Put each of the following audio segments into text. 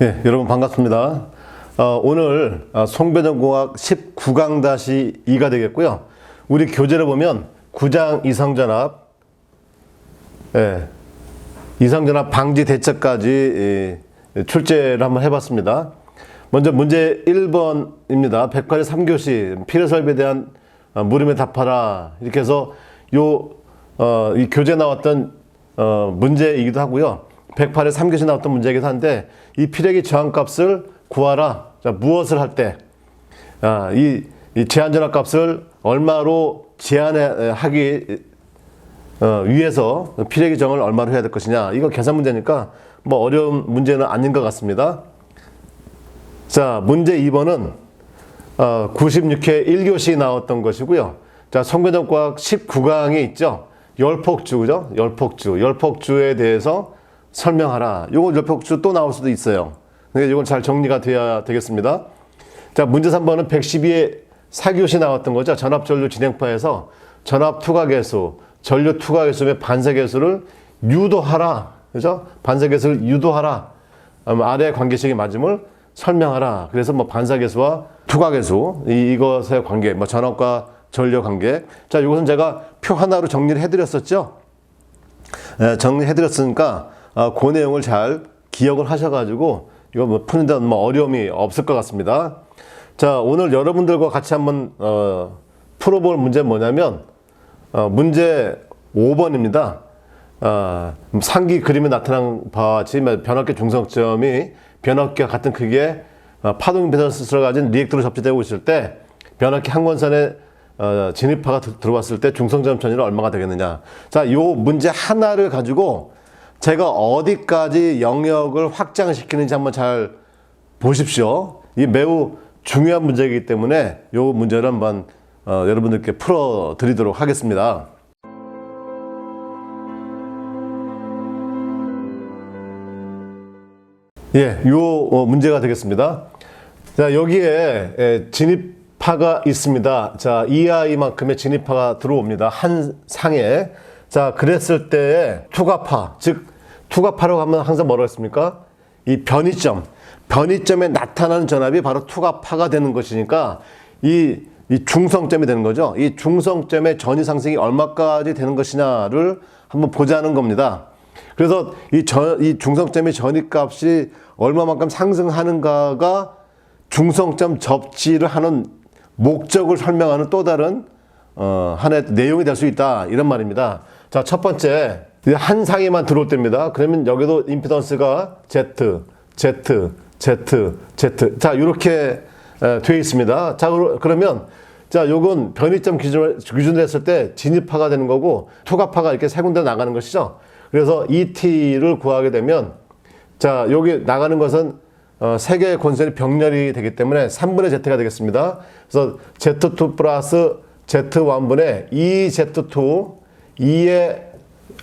예, 여러분 반갑습니다. 오늘 송배전공학 19강-2가 되겠고요. 우리 교재를 보면 9장 이상전압, 이상전압 방지 대책까지 출제를 한번 해봤습니다. 먼저 문제 1번입니다. 백과제 3교시 필요설비에 대한 물음에 답하라. 이렇게 해서 이 교재에 나왔던 문제이기도 하고요. 108에 3교시 나왔던 문제이기도 한데, 이 피레기 저항값을 구하라. 자, 무엇을 할 때, 이 제한전압 값을 얼마로 제한하기 위해서 피레기 정을 얼마로 해야 될 것이냐. 이거 계산 문제니까 뭐 어려운 문제는 아닌 것 같습니다. 자, 문제 2번은 96회 1교시 나왔던 것이고요. 자, 송배전과학 19강이 있죠. 열폭주, 그죠? 열폭주에 대해서 설명하라. 요거 열폭주 또 나올 수도 있어요. 근데 이건 잘 정리가 돼야 되겠습니다. 자, 문제 3번은 112회 4교시 나왔던 거죠. 전압전류 진행파에서 전압 투과계수, 전류 투과계수 및 반사계수를 유도하라. 그죠? 반사계수를 유도하라. 아래 관계식의 맞음을 설명하라. 그래서 뭐 반사계수와 투과계수, 이것의 관계, 뭐 전압과 전류 관계. 자, 이것은 제가 표 하나로 정리를 해드렸었죠. 정리해드렸으니까 그 내용을 잘 기억을 하셔가지고 이거 뭐 푸는데 뭐 어려움이 없을 것 같습니다. 자, 오늘 여러분들과 같이 한번 풀어볼 문제는 뭐냐면 문제 5번입니다. 상기 그림에 나타난 바와 같이 변압계 중성점이 변압계와 같은 크기의 파동 임피던스를 가진 리액터로 접지되고 있을 때 변압계 항원선에 진입파가 들어왔을 때 중성점 전위는 얼마가 되겠느냐. 자, 요 문제 하나를 가지고 제가 어디까지 영역을 확장시키는지 한번 잘 보십시오. 이 매우 중요한 문제이기 때문에 요 문제를 한번 여러분들께 풀어 드리도록 하겠습니다. 예, 요 문제가 되겠습니다. 자, 여기에 진입파가 있습니다. 자, 이하이만큼의 진입파가 들어옵니다. 한 상에. 자, 그랬을 때의 투과파, 즉 투과파라고 하면 항상 뭐라고 했습니까? 이 변이점에 나타나는 전압이 바로 투과파가 되는 것이니까 이 중성점이 되는 거죠. 이 중성점의 전위 상승이 얼마까지 되는 것이냐를 한번 보자는 겁니다. 그래서 이 중성점의 전위값이 얼마만큼 상승하는가가 중성점 접지를 하는 목적을 설명하는 또 다른 하나의 내용이 될 수 있다, 이런 말입니다. 자, 첫 번째, 한 상에만 들어올 때입니다. 그러면 여기도 임피던스가 Z. 자, 이렇게 되어 있습니다. 자, 그러면 자, 요건 변이점 기준으로 했을 때 진입파가 되는 거고 투과파가 이렇게 세 군데 나가는 것이죠. 그래서 ET를 구하게 되면, 자, 여기 나가는 것은 세 개의 권선이 병렬이 되기 때문에 3분의 Z가 되겠습니다. 그래서 Z2 플러스 Z1분의 2Z2, 2의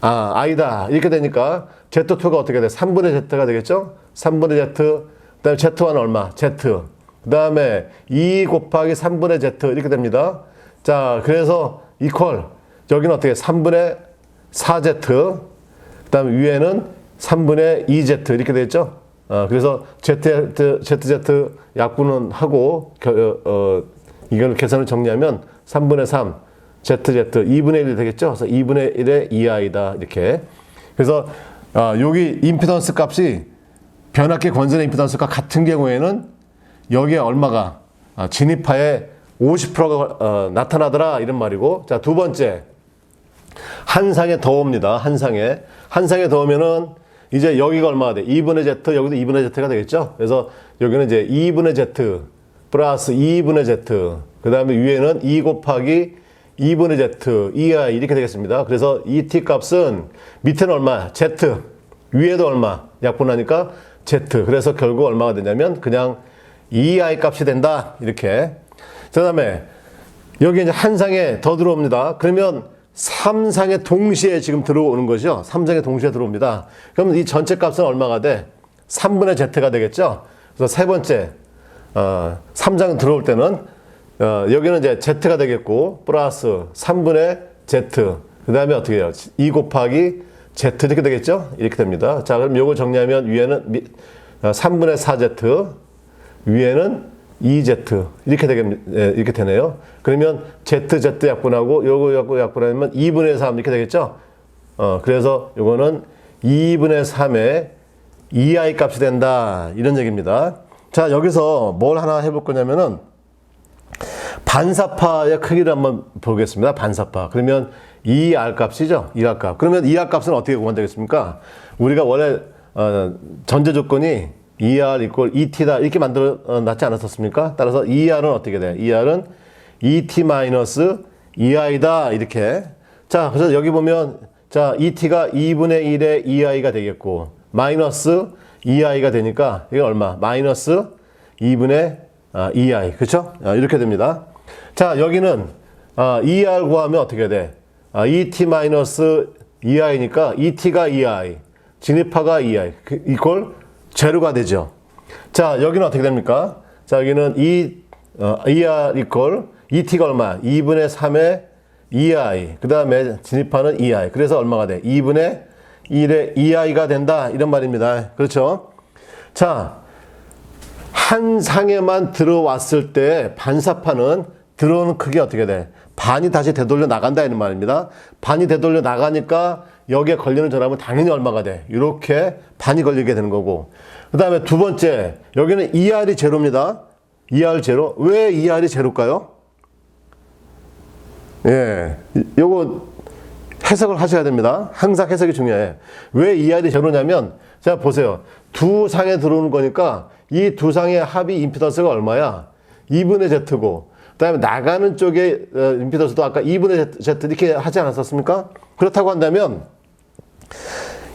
I다. 이렇게 되니까 Z2가 어떻게 돼? 3분의 Z가 되겠죠? 3분의 Z, 그 다음에 Z1은 얼마? Z. 그 다음에 2 곱하기 3분의 Z 이렇게 됩니다. 자, 그래서 이퀄, 여기는 어떻게? 3분의 4Z, 그 다음에 위에는 3분의 2Z 이렇게 되겠죠? 그래서 ZZ 약분은 하고, 이걸 계산을 정리하면 3분의 3, ZZ, 2분의 1이 되겠죠? 그래서 2분의 1의 2i다. 이렇게. 그래서, 여기 임피던스 값이 변압계 권선의 임피던스가 같은 경우에는 여기에 얼마가, 진입파에 50%가 나타나더라. 이런 말이고. 자, 두 번째. 한 상에 더 옵니다. 한 상에 더 오면은 이제 여기가 얼마가 돼? 2분의 Z, 여기도 2분의 Z가 되겠죠? 그래서 여기는 이제 2분의 Z 플러스 2분의 Z. 그 다음에 위에는 2 곱하기 2분의 Z, 2i 이렇게 되겠습니다. 그래서 이 t 값은 밑에는 얼마? Z. 위에도 얼마? 약분하니까 Z. 그래서 결국 얼마가 되냐면 그냥 2i 값이 된다. 이렇게. 그 다음에 여기 이제 한 상에 더 들어옵니다. 그러면 3상에 동시에 지금 들어오는 거죠. 3상에 동시에 들어옵니다. 그럼 이 전체 값은 얼마가 돼? 3분의 Z가 되겠죠. 그래서 세 번째, 3상 들어올 때는 여기는 이제 Z가 되겠고, 플러스 3분의 Z. 그 다음에 어떻게 해요? 2 곱하기 Z 이렇게 되겠죠? 이렇게 됩니다. 자, 그럼 요거 정리하면 위에는 3분의 4z, 위에는 2z 이렇게 되네요. 그러면 z 약분하고 요거 약분하면 2분의 3 이렇게 되겠죠. 그래서 요거는 2분의 3의 2i 값이 된다 이런 얘기입니다. 자, 여기서 뭘 하나 해볼 거냐면은 반사파의 크기를 한번 보겠습니다. 반사파. 그러면 2r 값이죠. 2r 값. 그러면 2r 값은 어떻게 구한되겠습니까? 우리가 원래 전제 조건이 2r equal 2t다 이렇게 만들어 놨지 않았었습니까? 따라서 2r은 어떻게 돼? 2r은 2t 마이너스 2i다 이렇게. 자, 그래서 여기 보면 자 2t가 2분의 1의 2i가 되겠고 마이너스 2i가 되니까 이게 얼마? 마이너스 2분의 2i. 그렇죠? 이렇게 됩니다. 자, 여기는 2r 구하면 어떻게 돼? 2t 마이너스 2i니까 2t가 2i, 진입파가 2i, 이퀄 제로가 되죠. 자, 여기는 어떻게 됩니까? 자, 여기는 2r 이퀄 2t가 얼마? 2분의 3의 2i, 그 다음에 진입파는 2i. 그래서 얼마가 돼? 2분의 1의 2i가 된다. 이런 말입니다. 그렇죠? 자, 한 상에만 들어왔을 때 반사파는 들어오는 크기 어떻게 돼? 반이 다시 되돌려 나간다 이런 말입니다. 반이 되돌려 나가니까 여기에 걸리는 전압은 당연히 얼마가 돼? 이렇게 반이 걸리게 되는 거고. 그 다음에 두 번째, 여기는 2R이 제로입니다. 2R 제로. 왜 2R이 제로일까요? 예, 요거 해석을 하셔야 됩니다. 항상 해석이 중요해. 왜 2R이 제로냐면, 자, 보세요. 두 상에 들어오는 거니까 이 두 상의 합이 임피던스가 얼마야? 2분의 Z고, 그 다음에 나가는 쪽에 임피던스도 아까 2분의 Z 이렇게 하지 않았었습니까? 그렇다고 한다면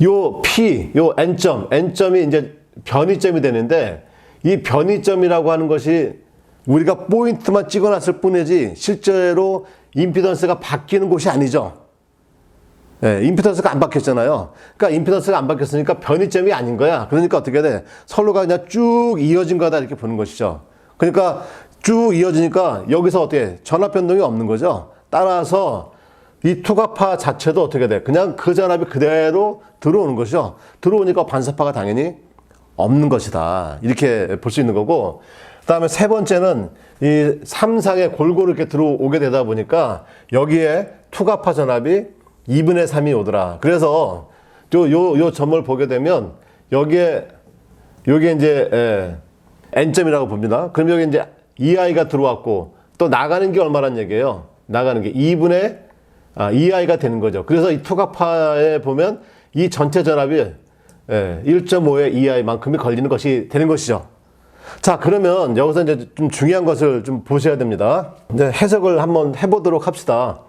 요 P, 요 N점이 이제 변이점이 되는데 이 변이점이라고 하는 것이 우리가 포인트만 찍어놨을 뿐이지 실제로 임피던스가 바뀌는 곳이 아니죠. 예, 임피던스가 안 바뀌었잖아요. 그러니까 임피던스가 안 바뀌었으니까 변이점이 아닌 거야. 그러니까 어떻게 돼? 서로가 그냥 쭉 이어진 거다 이렇게 보는 것이죠. 그러니까 쭉 이어지니까 여기서 어떻게 전압 변동이 없는 거죠. 따라서 이 투과파 자체도 어떻게 돼? 그냥 그 전압이 그대로 들어오는 것이죠. 들어오니까 반사파가 당연히 없는 것이다. 이렇게 볼 수 있는 거고. 그 다음에 세 번째는 이 3상에 골고루 이렇게 들어오게 되다 보니까 여기에 투과파 전압이 2분의 3이 오더라. 그래서 요 점을 보게 되면 여기에 이제 N점이라고 봅니다. 그럼 여기 이제 2i가 들어왔고 또 나가는 게 얼마란 얘기예요? 나가는 게 2분의 2i가 되는 거죠. 그래서 이 투과파에 보면 이 전체 전압이 1.5의 2i만큼이 걸리는 것이 되는 것이죠. 자, 그러면 여기서 이제 좀 중요한 것을 좀 보셔야 됩니다. 이제 해석을 한번 해보도록 합시다.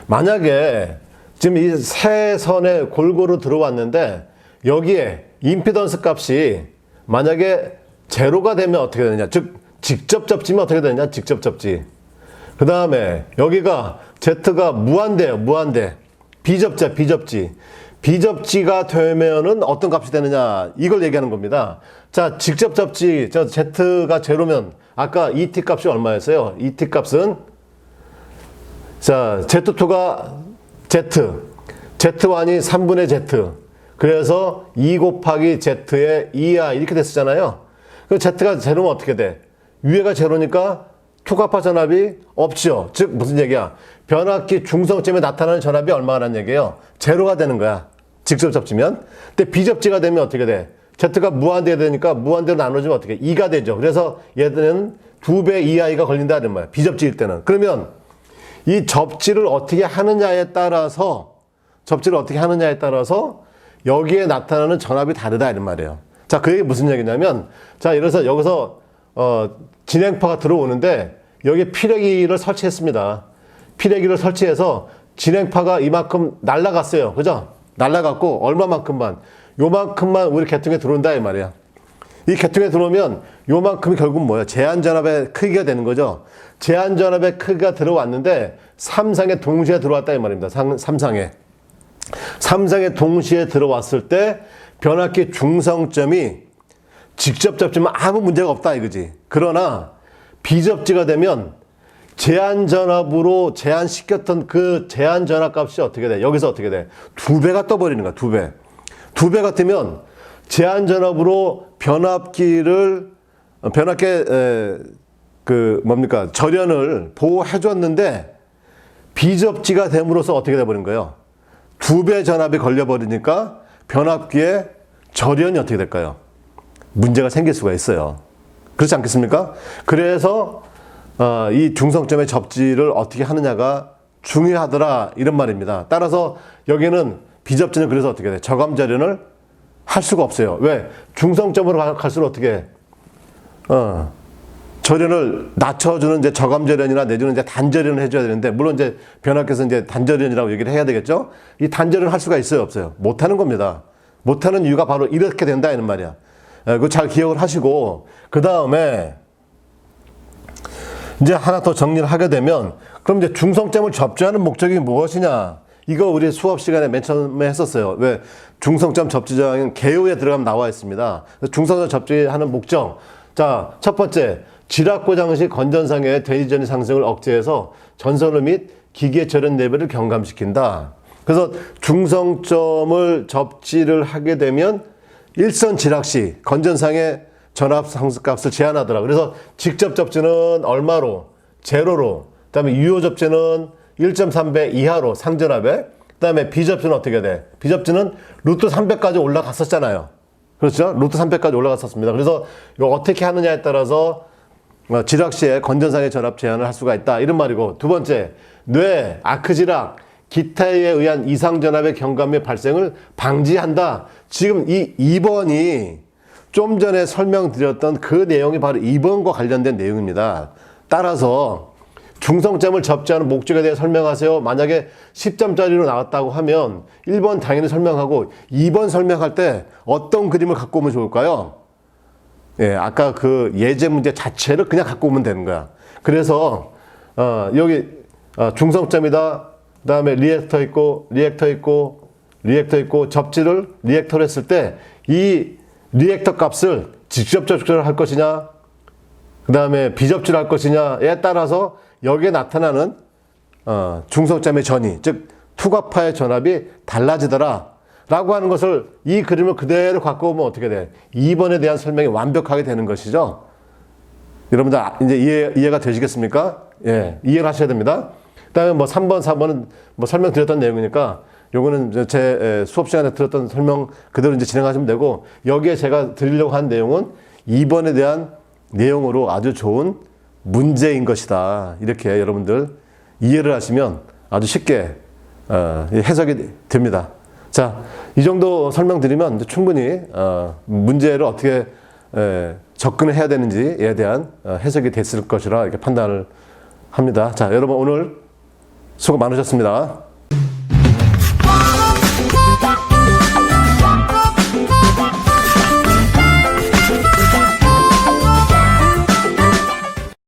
만약에 지금 이 세 선에 골고루 들어왔는데 여기에 임피던스 값이 만약에 제로가 되면 어떻게 되느냐? 즉 직접 접지면 어떻게 되느냐? 직접 접지. 그 다음에 여기가 Z가 무한대예요. 무한대. 비접지. 비접지가 되면은 어떤 값이 되느냐? 이걸 얘기하는 겁니다. 자, 직접 접지. 저 Z가 제로면 아까 ET 값이 얼마였어요? ET 값은 자, Z2가 Z1이 3분의 Z. 그래서 2 곱하기 Z의 2R 이렇게 됐었잖아요. 그 Z가 제로면 어떻게 돼? 위에가 제로니까 투과파 전압이 없죠. 즉 무슨 얘기야? 변압기 중성점에 나타나는 전압이 얼마라는 얘기예요? 제로가 되는 거야. 직접 접지면. 근데 비접지가 되면 어떻게 돼? Z가 무한대가 되니까 무한대로 나눠지면 어떻게 돼? 2가 되죠. 그래서 얘들은 2배 2i가 걸린다는 거야. 비접지일 때는. 그러면 이 접지를 어떻게 하느냐에 따라서 여기에 나타나는 전압이 다르다 이런 말이에요. 자, 그 얘기 무슨 얘기냐면, 자, 예를 들어서 여기서 진행파가 들어오는데 여기에 피레기를 설치했습니다. 피레기를 설치해서 진행파가 이만큼 날아갔어요. 그죠? 날아갔고 얼마만큼만? 요만큼만 우리 계통에 들어온다 이 말이야. 이 계통에 들어오면 요만큼이 결국 뭐야? 제한전압의 크기가 되는 거죠. 제한전압의 크기가 들어왔는데 3상에 동시에 들어왔다 이 말입니다. 3상에 동시에 들어왔을 때 변압기 중성점이 직접 접지면 아무 문제가 없다 이거지. 그러나 비접지가 되면 제한전압으로 제한시켰던 그 제한전압 값이 어떻게 돼? 여기서 어떻게 돼? 2배가 떠버리는 거야. 2배. 2배 같으면 제한 전압으로 변압기를 절연을 보호해 줬는데 비접지가 됨으로써 어떻게 돼버린 거예요? 2배 전압이 걸려버리니까 변압기의 절연이 어떻게 될까요? 문제가 생길 수가 있어요. 그렇지 않겠습니까? 그래서 이 중성점의 접지를 어떻게 하느냐가 중요하더라 이런 말입니다. 따라서 여기는 비접지는 그래서 어떻게 돼? 저감 절연을 할 수가 없어요. 왜? 중성점으로 갈수록 어떻게 해? 절연을 낮춰주는 이제 저감 절연이나 내지는 이제 단절연을 해줘야 되는데, 물론 이제 변압기에서 이제 단절연이라고 얘기를 해야 되겠죠? 이 단절연을 할 수가 있어요, 없어요? 못하는 겁니다. 못하는 이유가 바로 이렇게 된다, 이런 말이야. 그거 잘 기억을 하시고, 그 다음에 이제 하나 더 정리를 하게 되면, 그럼 이제 중성점을 접지하는 목적이 무엇이냐? 이거 우리 수업 시간에 맨 처음에 했었어요. 왜? 중성점 접지장은 개요에 들어가면 나와 있습니다. 중성점 접지하는 목적. 자, 첫 번째, 지락고장 시 건전상의 대리전이 상승을 억제해서 전선후 및 기계 절연 레벨을 경감시킨다. 그래서 중성점을 접지를 하게 되면 일선 지락 시 건전상의 전압 상승값을 제한하더라. 그래서 직접 접지는 얼마로? 제로로. 그다음에 유효 접지는 1.3배 이하로 상전압에. 그다음에 비접지는 어떻게 돼? 비접지는 루트 300까지 올라갔었잖아요. 그렇죠? 루트 300까지 올라갔었습니다. 그래서 이거 어떻게 하느냐에 따라서 지락 시에 건전상의 전압 제한을 할 수가 있다. 이런 말이고, 두 번째, 뇌, 아크지락, 기타에 의한 이상전압의 경감 및 발생을 방지한다. 지금 이 2번이 좀 전에 설명드렸던 그 내용이 바로 2번과 관련된 내용입니다. 따라서 중성점을 접지하는 목적에 대해 설명하세요. 만약에 10점짜리로 나왔다고 하면 1번 당연히 설명하고 2번 설명할 때 어떤 그림을 갖고 오면 좋을까요? 예, 아까 그 예제 문제 자체를 그냥 갖고 오면 되는 거야. 그래서 여기 중성점이다. 그다음에 리액터 있고 리액터 있고 리액터 있고 접지를 리액터로 했을 때 이 리액터 값을 직접 접지를 할 것이냐, 그다음에 비접지를 할 것이냐에 따라서 여기에 나타나는 중성점의 전이, 즉 투과파의 전압이 달라지더라 라고 하는 것을 이 그림을 그대로 갖고 오면 어떻게 돼? 2번에 대한 설명이 완벽하게 되는 것이죠. 여러분들 이제 이해가 되시겠습니까? 예, 이해를 하셔야 됩니다. 그 다음에 뭐 3번, 4번은 뭐 설명드렸던 내용이니까 요거는 제 수업 시간에 들었던 설명 그대로 이제 진행하시면 되고, 여기에 제가 드리려고 한 내용은 2번에 대한 내용으로 아주 좋은 문제인 것이다. 이렇게 여러분들 이해를 하시면 아주 쉽게 해석이 됩니다. 자, 이 정도 설명드리면 충분히 문제를 어떻게 접근을 해야 되는지에 대한 해석이 됐을 것이라 이렇게 판단을 합니다. 자, 여러분 오늘 수고 많으셨습니다.